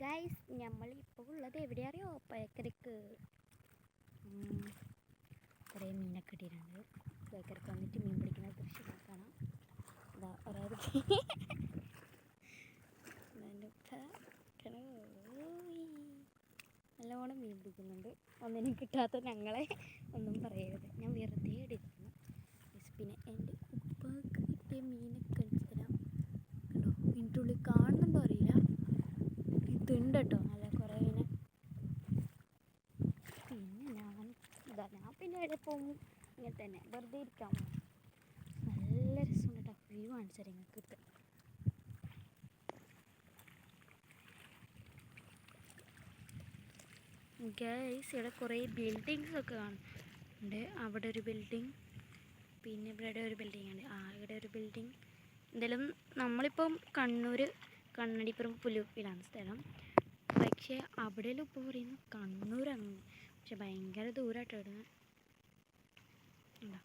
Guys നമ്മൾ ഇപ്പോൾ ഉള്ളത് എവിടെ അറിയോ? പേക്കരക്ക് കുറേ മീനൊക്കെ ഇട്ടിട്ടുണ്ട്. പേക്കരക്ക് വന്നിട്ട് മീൻ പിടിക്കുന്ന ദൃശ്യങ്ങൾ കാണാം. ഇതാ ഒരാൾ നല്ലോണം മീൻ പിടിക്കുന്നുണ്ട്. ഒന്നിനും കിട്ടാത്ത ഞങ്ങളെ ഒന്നും പറയരുത്, ഞാൻ വെറുതെ എടുക്കുന്നു. പിന്നെ എൻ്റെ ഉപ്പാക്ക് കിട്ടിയ മീനൊക്കെ കളിച്ച് തരാം. കണ്ടോ, ഇതിൻ്റെ ഉള്ളിൽ കാണുന്നുണ്ടോ അറിയില്ല, ഇതുണ്ട് കേട്ടോ നല്ല കുറേ മീനെ. പിന്നെ ഞാൻ പിന്നെ എവിടെ പോകും, ഇങ്ങനെ തന്നെ വെറുതെ ഇരിക്കാൻ പോകും. നല്ല രസമുണ്ട് കേട്ടോ, വ്യൂ കാണിച്ചു തരാം നിങ്ങൾക്ക് കിട്ടും. ഗൈസ് ഇവിടെ കുറേ ബിൽഡിങ്സ് ഒക്കെ കാണുന്നുണ്ട്. അവിടെ ഒരു ബിൽഡിങ്, പിന്നെ ഇവിടെ ഒരു ബിൽഡിംഗ് ഉണ്ട്. ഇവിടെ ഒരു ബിൽഡിങ്. എന്തായാലും നമ്മളിപ്പം കണ്ണൂർ കണ്ണടിപ്പുറം പുലുപ്പിലാണ് സ്ഥലം. പക്ഷേ അവിടെയെല്ലാം ഇപ്പോൾ പറയുന്നു കണ്ണൂരാണ്, പക്ഷെ ഭയങ്കര ദൂരമായിട്ടോ ഇടുന്നത്. ഉണ്ടോ?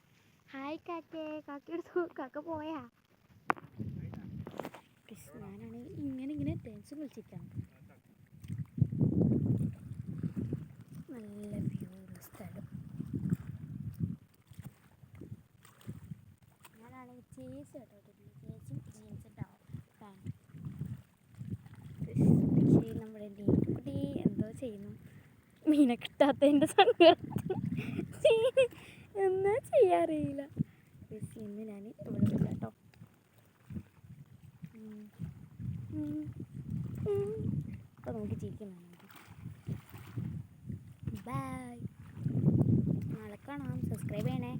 ഹായ് കാക്കേ, കാക്ക പോയാ? ഞാനാണെങ്കിൽ ഇങ്ങനെ ടെൻഷൻ വിളിച്ചിരിക്കാം. നല്ല വ്യൂ ഉള്ള സ്ഥലം. ഞാനാണെങ്കിൽ ചേച്ചി കേട്ടോ, ചേച്ചി ജീൻസ് ഉണ്ടാവും പാൻറ്. പക്ഷേ നമ്മുടെ നീക്കുട്ടി എന്തോ ചെയ്യുന്നു, മീനെ കിട്ടാത്തതിൻ്റെ സങ്കടത്തിൽ എന്നാ ചെയ്യാറിയില്ല. ഇന്ന് ഞാൻ ഇവിടെ വില്ല കേട്ടോ. അപ്പോൾ നമുക്ക് ചിരിക്കുന്നതാണ്. ബൈ, നാളെ കാണാം. സബ്സ്ക്രൈബ് ചെയ്യണേ.